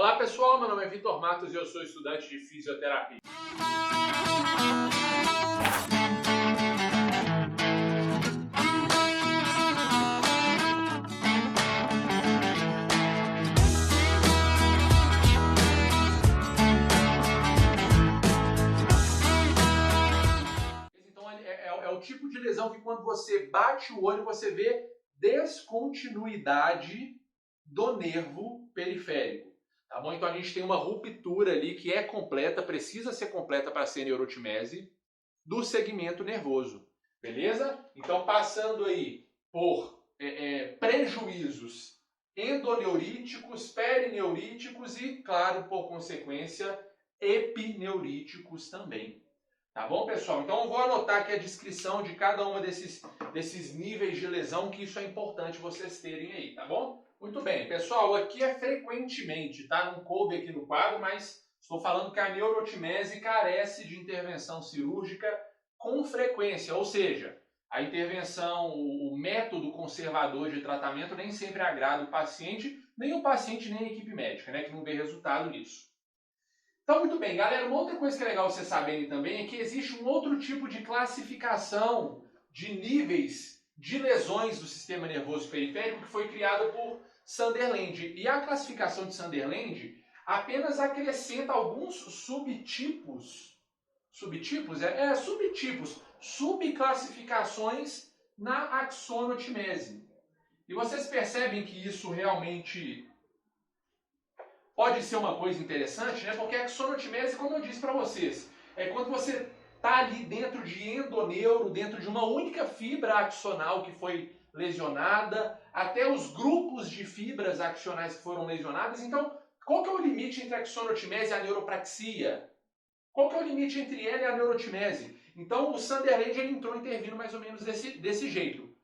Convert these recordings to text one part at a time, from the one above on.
Olá pessoal, meu nome é Vitor Matos e eu sou estudante de fisioterapia. Então é o tipo de lesão que quando você bate o olho você vê descontinuidade do nervo periférico. Tá bom? Então a gente tem uma ruptura ali que é completa, precisa ser completa para ser neurotimese do segmento nervoso. Beleza? Então passando aí por prejuízos endoneuríticos, perineuríticos e, claro, por consequência, epineuríticos também. Tá bom, pessoal? Então eu vou anotar aqui a descrição de cada uma desses níveis de lesão, que isso é importante vocês terem aí, tá bom? Muito bem, pessoal, aqui é frequentemente, tá? Não coube aqui no quadro, mas estou falando que a neurotimese carece de intervenção cirúrgica com frequência, ou seja, a intervenção, o método conservador de tratamento nem sempre agrada o paciente nem a equipe médica, né, que não vê resultado nisso. Então, muito bem, galera, uma outra coisa que é legal vocês saberem também é que existe um outro tipo de classificação de níveis de lesões do sistema nervoso periférico que foi criado por Sunderland. E a classificação de Sunderland apenas acrescenta alguns subtipos, subclassificações na axonotimese. E vocês percebem que isso realmente pode ser uma coisa interessante, né? Porque a axonotimese, como eu disse para vocês, é quando você está ali dentro de endoneuro, dentro de uma única fibra axonal que foi lesionada, até os grupos de fibras axonais que foram lesionadas. Então, qual que é o limite entre a axonotimese e a neuropraxia? Qual que é o limite entre ela e a neurotimese? Então, o Sunderland ele entrou intervindo mais ou menos desse jeito.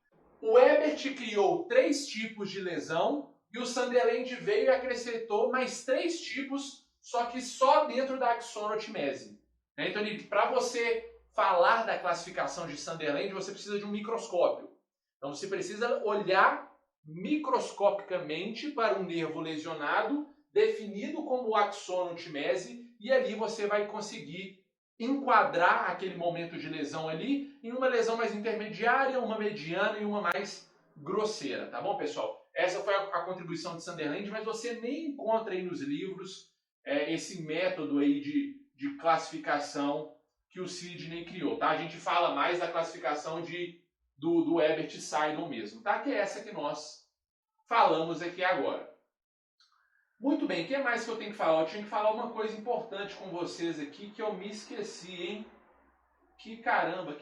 O Ebert criou 3 tipos de lesão e o Sunderland veio e acrescentou mais 3 tipos, só que só dentro da axonotimese. Então, para você falar da classificação de Sunderland, você precisa de um microscópio. Então, você precisa olhar microscopicamente para um nervo lesionado, definido como axonotimese, e ali você vai conseguir enquadrar aquele momento de lesão ali em uma lesão mais intermediária, uma mediana e uma mais grosseira, tá bom, pessoal? Essa foi a contribuição de Sunderland, mas você nem encontra aí nos livros esse método aí de classificação que o Sidney criou, tá? A gente fala mais da classificação do Ebert Seidel mesmo, tá? Que é essa que nós falamos aqui agora. Muito bem, o que mais que eu tenho que falar? Eu tinha que falar uma coisa importante com vocês aqui que eu me esqueci, hein? Que caramba!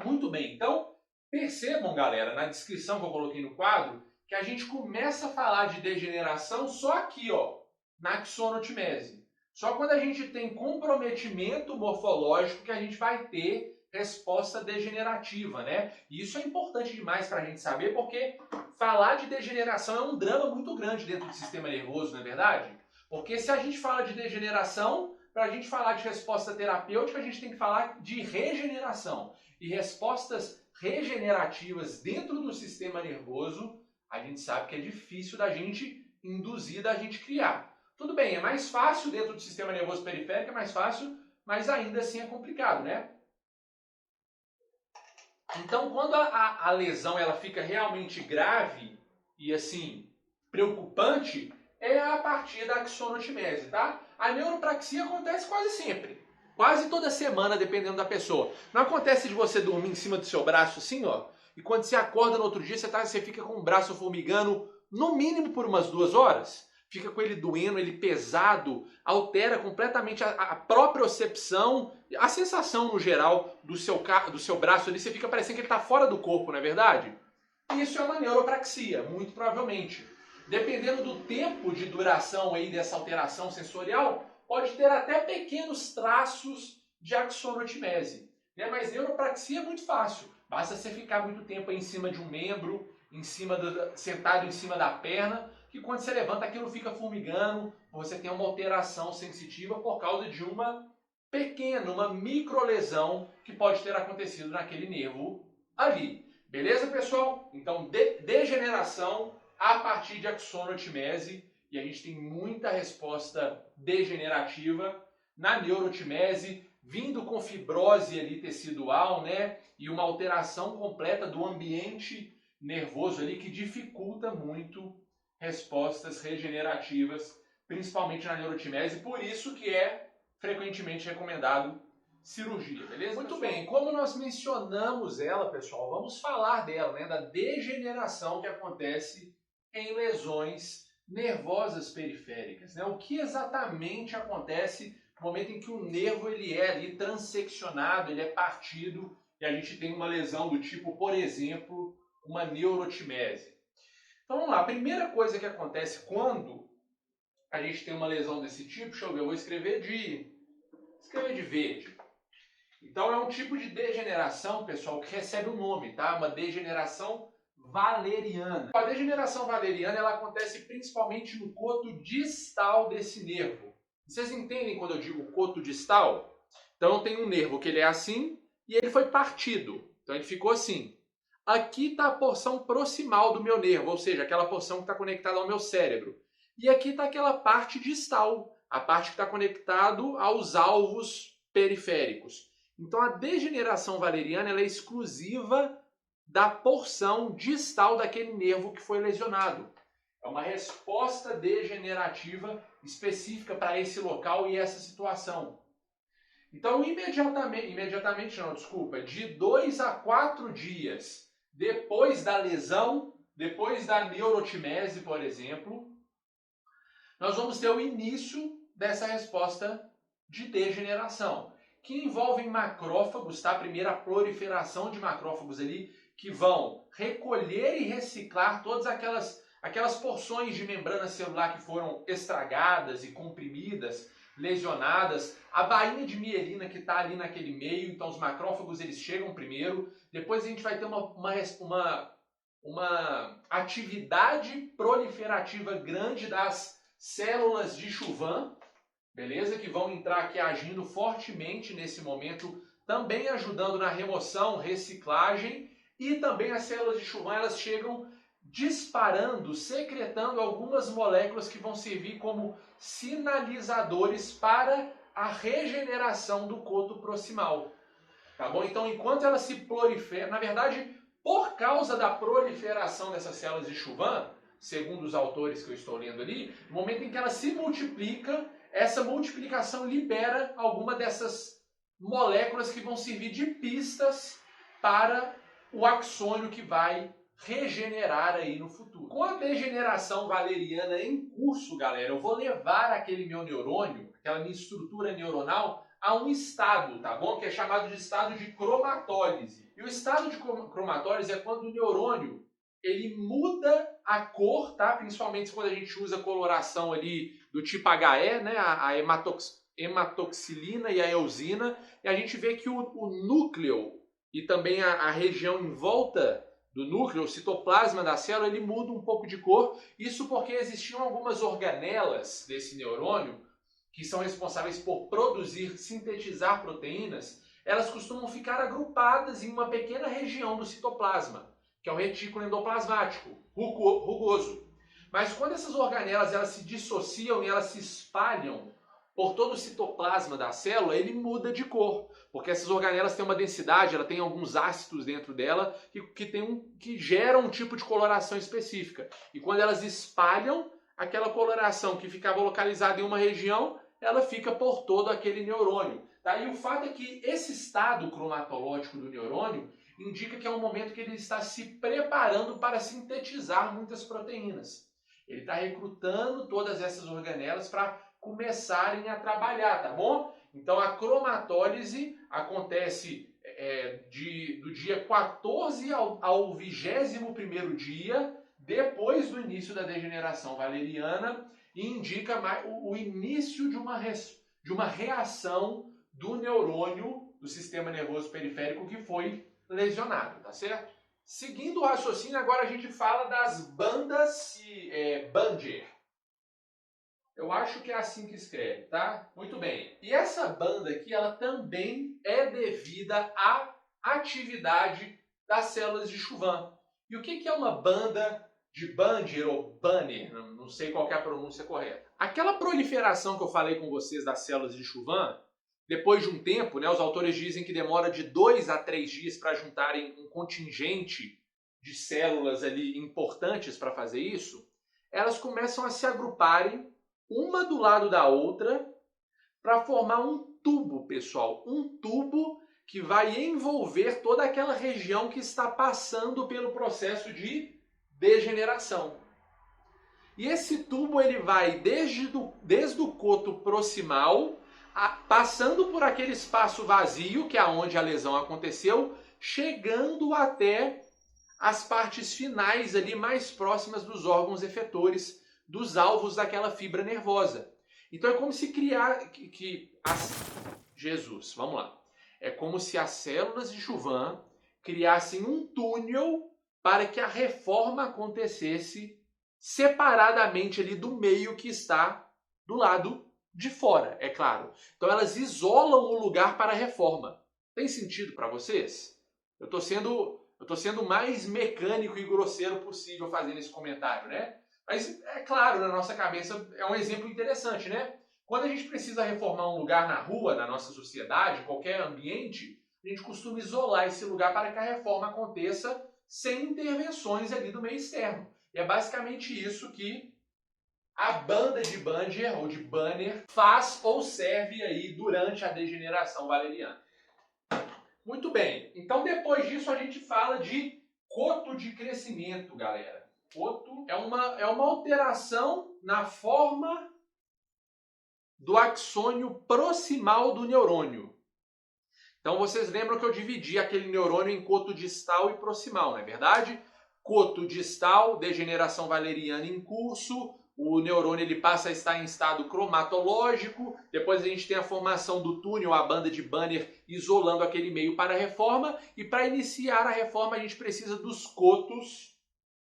Muito bem. Então, percebam, galera, na descrição que eu coloquei no quadro, que a gente começa a falar de degeneração só aqui, ó, na axonotimese. Só quando a gente tem comprometimento morfológico que a gente vai ter resposta degenerativa, né? E isso é importante demais para a gente saber, porque falar de degeneração é um drama muito grande dentro do sistema nervoso, não é verdade? Porque se a gente fala de degeneração, para a gente falar de resposta terapêutica, a gente tem que falar de regeneração. E respostas regenerativas dentro do sistema nervoso, a gente sabe que é difícil da gente induzir, da gente criar. Tudo bem, é mais fácil dentro do sistema nervoso periférico, é mais fácil, mas ainda assim é complicado, né? Então, quando a lesão ela fica realmente grave e assim preocupante, é a partir da axonotimese, tá? A neuropraxia acontece quase sempre, quase toda semana, dependendo da pessoa. Não acontece de você dormir em cima do seu braço assim, ó, e quando você acorda no outro dia, você fica com o braço formigando no mínimo por umas 2 horas? Fica com ele doendo, ele pesado, altera completamente a própria percepção, a sensação no geral do seu braço ali, você fica parecendo que ele está fora do corpo, não é verdade? Isso é uma neuropraxia, muito provavelmente. Dependendo do tempo de duração aí dessa alteração sensorial, pode ter até pequenos traços de axonotimese. Né? Mas neuropraxia é muito fácil, basta você ficar muito tempo aí em cima de um membro, sentado em cima da perna, que quando você levanta aquilo fica formigando, você tem uma alteração sensitiva por causa de uma pequena, uma microlesão que pode ter acontecido naquele nervo ali. Beleza, pessoal? Então, degeneração a partir de axonotimese e a gente tem muita resposta degenerativa na neurotimese, vindo com fibrose ali tecidual, né? E uma alteração completa do ambiente nervoso ali que dificulta muito respostas regenerativas, principalmente na neurotimese, por isso que é frequentemente recomendado cirurgia, beleza? Muito bem, como nós mencionamos ela, pessoal, vamos falar dela, né? Da degeneração que acontece em lesões nervosas periféricas, né? O que exatamente acontece no momento em que o nervo ele é ali transeccionado, ele é partido e a gente tem uma lesão do tipo, por exemplo, uma neurotimese. Então vamos lá, a primeira coisa que acontece quando a gente tem uma lesão desse tipo, deixa eu ver, eu vou escrever de verde. Então é um tipo de degeneração, pessoal, que recebe um nome, tá? Uma degeneração valeriana. A degeneração valeriana ela acontece principalmente no coto distal desse nervo. Vocês entendem quando eu digo coto distal? Então eu tenho um nervo que ele é assim e ele foi partido. Então ele ficou assim. Aqui está a porção proximal do meu nervo, ou seja, aquela porção que está conectada ao meu cérebro. E aqui está aquela parte distal, a parte que está conectada aos alvos periféricos. Então a degeneração valeriana ela é exclusiva da porção distal daquele nervo que foi lesionado. É uma resposta degenerativa específica para esse local e essa situação. Então, de 2 a 4 dias depois da lesão, depois da neurotimese, por exemplo, nós vamos ter o início dessa resposta de degeneração, que envolve macrófagos, tá? Primeiro a proliferação de macrófagos ali, que vão recolher e reciclar todas aquelas porções de membrana celular que foram estragadas e comprimidas, lesionadas, a bainha de mielina que está ali naquele meio, então os macrófagos eles chegam primeiro, depois a gente vai ter uma atividade proliferativa grande das células de Chauvin, beleza? Que vão entrar aqui agindo fortemente nesse momento, também ajudando na remoção, reciclagem, e também as células de Chauvin elas chegam disparando, secretando algumas moléculas que vão servir como sinalizadores para a regeneração do coto proximal. Tá bom? Então, enquanto ela se prolifera, na verdade, por causa da proliferação dessas células de Chauvin, segundo os autores que eu estou lendo ali, no momento em que ela se multiplica, essa multiplicação libera alguma dessas moléculas que vão servir de pistas para o axônio que vai regenerar aí no futuro. Com a degeneração valeriana em curso, galera, eu vou levar aquele meu neurônio, aquela minha estrutura neuronal, a um estado, tá bom? Que é chamado de estado de cromatólise. E o estado de cromatólise é quando o neurônio ele muda a cor, tá? Principalmente quando a gente usa coloração ali do tipo HE, né? A hematoxilina e a eosina, e a gente vê que o núcleo e também a região em volta do núcleo, o citoplasma da célula, ele muda um pouco de cor. Isso porque existiam algumas organelas desse neurônio que são responsáveis por produzir, sintetizar proteínas. Elas costumam ficar agrupadas em uma pequena região do citoplasma, que é o retículo endoplasmático, rugoso. Mas quando essas organelas elas se dissociam e elas se espalham por todo o citoplasma da célula, ele muda de cor. Porque essas organelas têm uma densidade, ela tem alguns ácidos dentro dela que geram um tipo de coloração específica. E quando elas espalham, aquela coloração que ficava localizada em uma região, ela fica por todo aquele neurônio. Tá? E o fato é que esse estado cromatológico do neurônio indica que é um momento que ele está se preparando para sintetizar muitas proteínas. Ele está recrutando todas essas organelas para começarem a trabalhar, tá bom? Então a cromatólise acontece do dia 14 ao 21º dia, depois do início da degeneração valeriana, e indica o início de uma reação do neurônio do sistema nervoso periférico que foi lesionado, tá certo? Seguindo o raciocínio, agora a gente fala das bandas Banger. Eu acho que é assim que escreve, tá? Muito bem. E essa banda aqui, ela também é devida à atividade das células de Chauvin. E o que é uma banda de Bander ou Banner, não sei qual que é a pronúncia correta. Aquela proliferação que eu falei com vocês das células de Chauvin, depois de um tempo, né, os autores dizem que demora de 2 a 3 dias para juntarem um contingente de células ali importantes para fazer isso, elas começam a se agruparem uma do lado da outra para formar um tubo, pessoal. Um tubo que vai envolver toda aquela região que está passando pelo processo de degeneração. E esse tubo ele vai desde o coto proximal, passando por aquele espaço vazio, que é onde a lesão aconteceu, chegando até as partes finais ali mais próximas dos órgãos efetores, dos alvos daquela fibra nervosa. Então é como se Jesus, vamos lá. É como se as células de Chauvin criassem um túnel para que a reforma acontecesse separadamente ali do meio que está do lado de fora, é claro. Então elas isolam o lugar para a reforma. Tem sentido para vocês? Eu estou sendo o mais mecânico e grosseiro possível fazendo esse comentário, né? Mas é claro, na nossa cabeça é um exemplo interessante, né? Quando a gente precisa reformar um lugar na rua, na nossa sociedade, qualquer ambiente, a gente costuma isolar esse lugar para que a reforma aconteça sem intervenções ali do meio externo. E é basicamente isso que a banda de Bander ou de Banner faz ou serve aí durante a degeneração valeriana. Muito bem, então depois disso a gente fala de coto de crescimento, galera. Coto é uma alteração na forma do axônio proximal do neurônio. Então vocês lembram que eu dividi aquele neurônio em coto distal e proximal, não é verdade? Coto distal, degeneração valeriana em curso, o neurônio ele passa a estar em estado cromatológico, depois a gente tem a formação do túnel, a banda de Banner isolando aquele meio para a reforma, e para iniciar a reforma a gente precisa dos cotos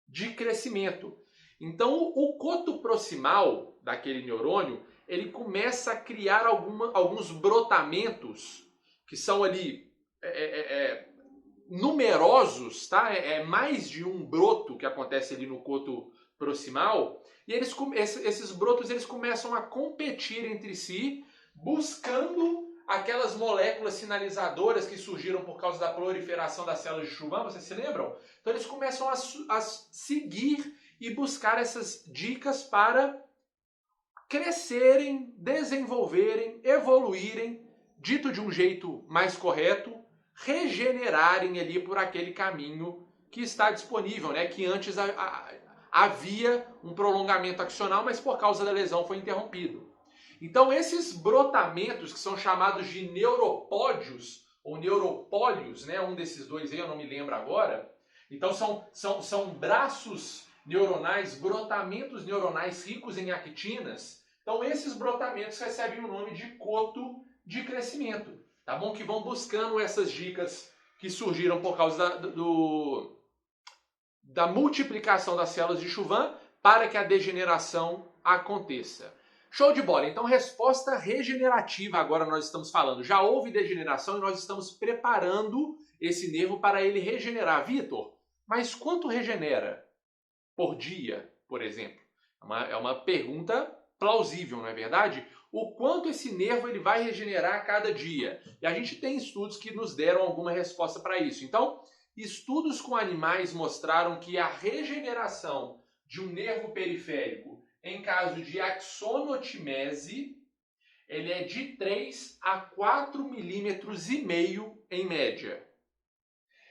de crescimento. Então o coto proximal daquele neurônio, ele começa a criar alguns brotamentos que são ali numerosos, tá? É mais de um broto que acontece ali no coto proximal, e esses brotos eles começam a competir entre si, buscando aquelas moléculas sinalizadoras que surgiram por causa da proliferação das células de Chauvin, vocês se lembram? Então eles começam a seguir e buscar essas dicas para crescerem, desenvolverem, evoluírem, dito de um jeito mais correto, regenerarem ali por aquele caminho que está disponível, né? Que antes havia um prolongamento axonal, mas por causa da lesão foi interrompido. Então esses brotamentos, que são chamados de neuropódios ou neuropólios, né? Um desses dois aí, eu não me lembro agora. Então são braços neuronais, brotamentos neuronais ricos em actinas. Então esses brotamentos recebem o nome de coto de crescimento, tá bom? Que vão buscando essas dicas que surgiram por causa da multiplicação das células de Chauvin para que a degeneração aconteça. Show de bola! Então, resposta regenerativa agora nós estamos falando. Já houve degeneração e nós estamos preparando esse nervo para ele regenerar. Vitor, mas quanto regenera por dia, por exemplo? É uma pergunta plausível, não é verdade? O quanto esse nervo ele vai regenerar a cada dia. E a gente tem estudos que nos deram alguma resposta para isso. Então, estudos com animais mostraram que a regeneração de um nervo periférico em caso de axonotimese, ele é de 3 a 4 milímetros e meio em média.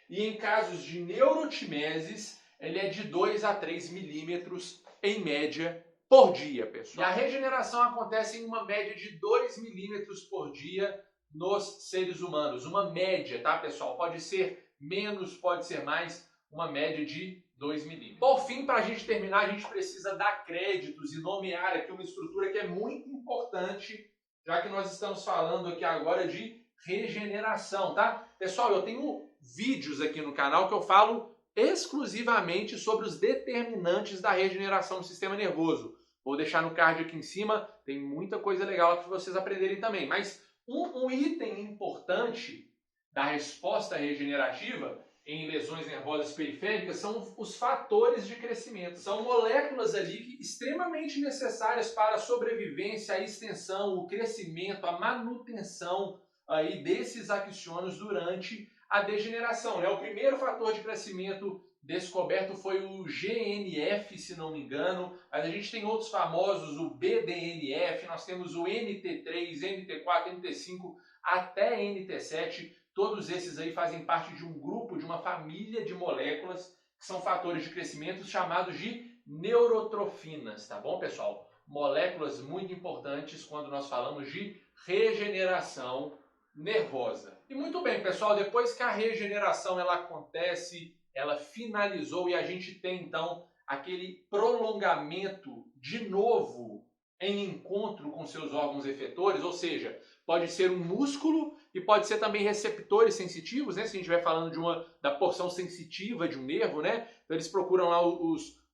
E em casos de neurotimeses, ele é de 2 a 3 milímetros em média por dia, pessoal. E a regeneração acontece em uma média de 2 milímetros por dia nos seres humanos. Uma média, tá, pessoal? Pode ser menos, pode ser mais, uma média de 2 milímetros. Por fim, para a gente terminar, a gente precisa dar créditos e nomear aqui uma estrutura que é muito importante, já que nós estamos falando aqui agora de regeneração, tá? Pessoal, eu tenho vídeos aqui no canal que eu falo exclusivamente sobre os determinantes da regeneração do sistema nervoso. Vou deixar no card aqui em cima, tem muita coisa legal para vocês aprenderem também. Mas um item importante da resposta regenerativa em lesões nervosas periféricas são os fatores de crescimento. São moléculas ali extremamente necessárias para a sobrevivência, a extensão, o crescimento, a manutenção aí desses axônios durante a degeneração, né? O primeiro fator de crescimento descoberto foi o GNF, se não me engano, mas a gente tem outros famosos, o BDNF, nós temos o NT3, NT4, NT5 até NT7, todos esses aí fazem parte de um grupo, de uma família de moléculas que são fatores de crescimento chamados de neurotrofinas, tá bom, pessoal? Moléculas muito importantes quando nós falamos de regeneração nervosa. E muito bem, pessoal, depois que a regeneração ela acontece, ela finalizou e a gente tem então aquele prolongamento de novo em encontro com seus órgãos efetores, ou seja, pode ser um músculo e pode ser também receptores sensitivos, né? Se a gente estiver falando da porção sensitiva de um nervo, né? Então eles procuram lá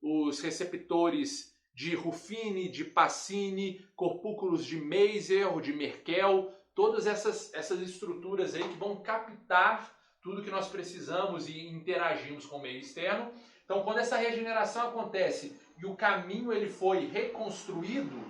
os receptores de Ruffini, de Pacini, corpúsculos de Maser ou de Merkel, todas essas estruturas aí que vão captar tudo que nós precisamos e interagimos com o meio externo. Então, quando essa regeneração acontece e o caminho ele foi reconstruído,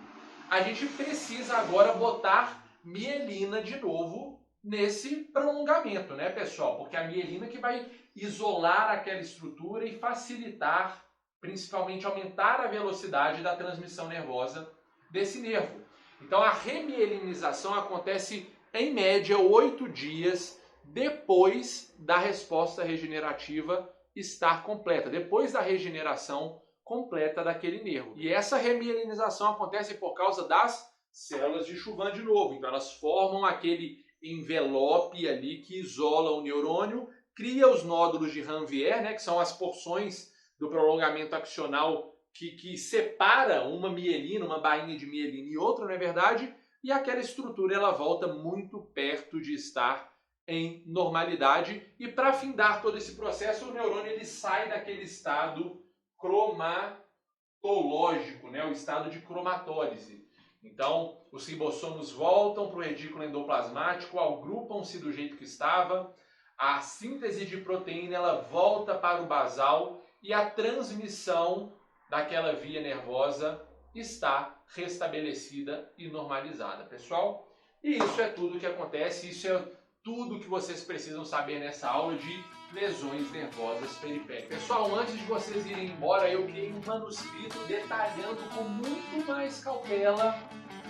a gente precisa agora botar mielina de novo nesse prolongamento, né, pessoal? Porque a mielina que vai isolar aquela estrutura e facilitar, principalmente aumentar a velocidade da transmissão nervosa desse nervo. Então, a remielinização acontece em média 8 dias depois da resposta regenerativa estar completa, depois da regeneração completa daquele nervo. E essa remielinização acontece por causa das células de Chauvin de novo. Então elas formam aquele envelope ali que isola o neurônio, cria os nódulos de Ranvier, né, que são as porções do prolongamento axonal que separa uma mielina, uma bainha de mielina e outra, não é verdade? E aquela estrutura ela volta muito perto de estar em normalidade, e para findar todo esse processo, o neurônio ele sai daquele estado cromatológico, né, o estado de cromatólise. Então, os ribossomos voltam para o redículo endoplasmático, agrupam-se do jeito que estava, a síntese de proteína ela volta para o basal e a transmissão daquela via nervosa está restabelecida e normalizada, pessoal. E isso é tudo que acontece, isso é tudo que vocês precisam saber nessa aula de lesões nervosas periféricas. Pessoal, antes de vocês irem embora, eu criei um manuscrito detalhando com muito mais cautela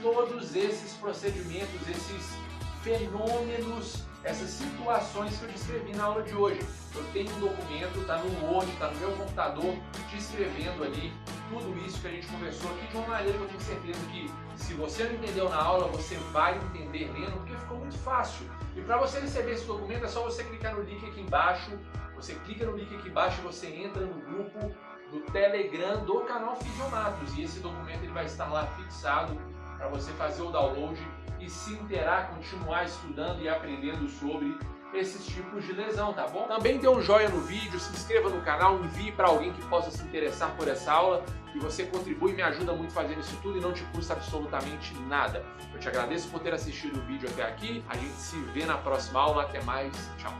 todos esses procedimentos, esses fenômenos, essas situações que eu descrevi na aula de hoje. Eu tenho um documento, está no Word, está no meu computador, descrevendo ali tudo isso que a gente conversou aqui de uma maneira que eu tenho certeza que, se você não entendeu na aula, você vai entender lendo, porque ficou muito fácil. E para você receber esse documento é só você clicar no link aqui embaixo. Você clica no link aqui embaixo e você entra no grupo do Telegram do canal Fisiomatos. E esse documento ele vai estar lá fixado para você fazer o download e se inteirar, continuar estudando e aprendendo sobre esses tipos de lesão, tá bom? Também dê um joinha no vídeo, se inscreva no canal, envie para alguém que possa se interessar por essa aula, e você contribui e me ajuda muito fazendo isso tudo e não te custa absolutamente nada. Eu te agradeço por ter assistido o vídeo até aqui, a gente se vê na próxima aula, até mais, tchau!